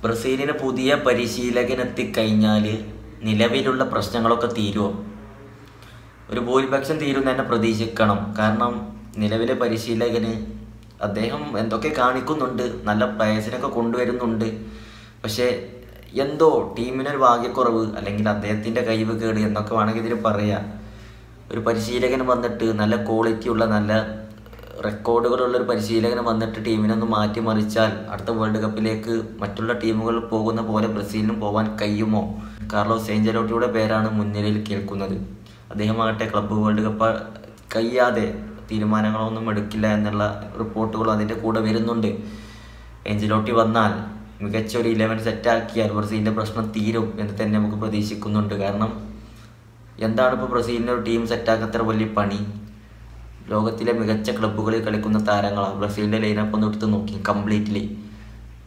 ബ്രസീലിന് പുതിയ പരിശീലകൻ എത്തിക്കഴിഞ്ഞാൽ നിലവിലുള്ള പ്രശ്നങ്ങളൊക്കെ തീരുമോ? ഒരു ഭൂരിപക്ഷം തീരും തന്നെ പ്രതീക്ഷിക്കണം. കാരണം നിലവിലെ പരിശീലകന് അദ്ദേഹം എന്തൊക്കെ കാണിക്കുന്നുണ്ട്, നല്ല പ്ലേയേഴ്സിനൊക്കെ കൊണ്ടുവരുന്നുണ്ട്. പക്ഷേ എന്തോ ടീമിനൊരു ഭാഗ്യക്കുറവ് അല്ലെങ്കിൽ അദ്ദേഹത്തിൻ്റെ കഴിവ് കേട് എന്നൊക്കെ വേണമെങ്കിൽ ഇതിൽ പറയാം. ഒരു പരിശീലകൻ വന്നിട്ട് നല്ല ക്വാളിറ്റിയുള്ള നല്ല റെക്കോർഡുകളുള്ളൊരു പരിശീലകൻ വന്നിട്ട് ടീമിനൊന്ന് മാറ്റിമറിച്ചാൽ അടുത്ത വേൾഡ് കപ്പിലേക്ക് മറ്റുള്ള ടീമുകൾ പോകുന്ന പോലെ ബ്രസീലിനും പോകാൻ കഴിയുമോ? കാർലോസ് ഏഞ്ചലോട്ടിയുടെ പേരാണ് മുൻനിരയിൽ കേൾക്കുന്നത്. അദ്ദേഹമാകട്ടെ ക്ലബ്ബ് വേൾഡ് കപ്പ് കഴിയാതെ തീരുമാനങ്ങളൊന്നും എടുക്കില്ല എന്നുള്ള റിപ്പോർട്ടുകളും അതിൻ്റെ കൂടെ വരുന്നുണ്ട്. ഏഞ്ചലോട്ടി വന്നാൽ മികച്ച ഒരു 11 സെറ്റാക്കിയാൽ ബ്രസീലിൻ്റെ പ്രശ്നം തീരും എന്ന് തന്നെ നമുക്ക് പ്രതീക്ഷിക്കുന്നുണ്ട്. കാരണം എന്താണ് ഇപ്പോൾ ബ്രസീലിൻ്റെ ഒരു ടീം സെറ്റാക്കത്ര വലിയ പണി? ലോകത്തിലെ മികച്ച ക്ലബ്ബുകളിൽ കളിക്കുന്ന താരങ്ങളാണ്. ബ്രസീലിൻ്റെ ലൈനപ്പ് ഒന്ന് എടുത്ത് നോക്കി കംപ്ലീറ്റ്ലി.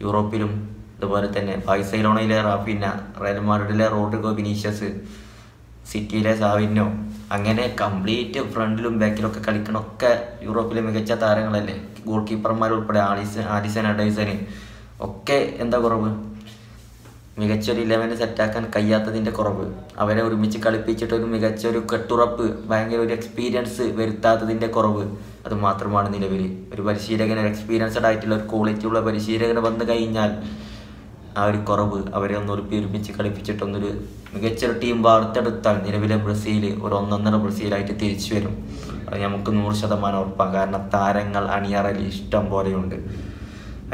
യൂറോപ്പിലും അതുപോലെ തന്നെ ബാഴ്സലോണയിലെ റാഫിന, റയൽ മാഡ്രിഡിലെ റോഡ്രിഗോ വിനീഷ്യസ്, സിറ്റിയിലെ സാവിനോ, അങ്ങനെ കംപ്ലീറ്റ് ഫ്രണ്ടിലും ബാക്കിലൊക്കെ കളിക്കണമൊക്കെ യൂറോപ്പിലെ മികച്ച താരങ്ങളല്ലേ. ഗോൾ കീപ്പർമാരുൾപ്പെടെ ആലിസൺ അഡേഴ്സന് ഒക്കെ എന്താ കുറവ്? മികച്ചൊരു 11 സെറ്റാക്കാൻ കഴിയാത്തതിൻ്റെ കുറവ്. അവരെ ഒരുമിച്ച് കളിപ്പിച്ചിട്ടൊരു മികച്ചൊരു കെട്ടുറപ്പ്, ഭയങ്കര ഒരു എക്സ്പീരിയൻസ് വരുത്താത്തതിൻ്റെ കുറവ്. അത് മാത്രമാണ് നിലവിൽ. ഒരു പരിശീലകൻ, ഒരു എക്സ്പീരിയൻസ്ഡ് ആയിട്ടുള്ള ഒരു ക്വാളിറ്റി ഉള്ള പരിശീലകൻ വന്നു കഴിഞ്ഞാൽ ആ ഒരു കുറവ്, അവരെ ഒരുമിച്ച് കളിപ്പിച്ചിട്ടൊന്നൊരു മികച്ചൊരു ടീം വാർത്തെടുത്താൽ നിലവിലെ ബ്രസീൽ ഒരു ഒന്നൊന്നര ബ്രസീലായിട്ട് തിരിച്ചു വരും. അത് നമുക്ക് 100% ഉറപ്പാണ്. കാരണം താരങ്ങൾ അണിയറയിൽ ഇഷ്ടം പോലെയുണ്ട്.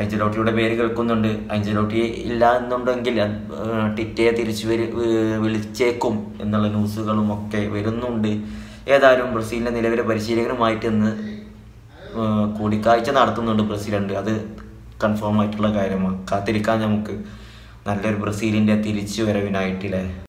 അഞ്ചലോട്ടിയുടെ പേര് കേൾക്കുന്നുണ്ട്. അഞ്ചലോട്ടി ഇല്ല എന്നുണ്ടെങ്കിൽ ടിറ്റയെ തിരിച്ചു വിളിച്ചേക്കും എന്നുള്ള ന്യൂസുകളും ഒക്കെ വരുന്നുണ്ട്. ഏതായാലും ബ്രസീലിൻ്റെ നിലവിലെ പരിശീലകനുമായിട്ട് ഇന്ന് കൂടിക്കാഴ്ച നടത്തുന്നുണ്ട് പ്രസിഡന്റ്. അത് കൺഫേം ആയിട്ടുള്ള കാര്യമാണ്. കാത്തിരിക്കാൻ നമുക്ക് നല്ലൊരു ബ്രസീലിൻ്റെ തിരിച്ചു വരവിനായിട്ടില്ലേ.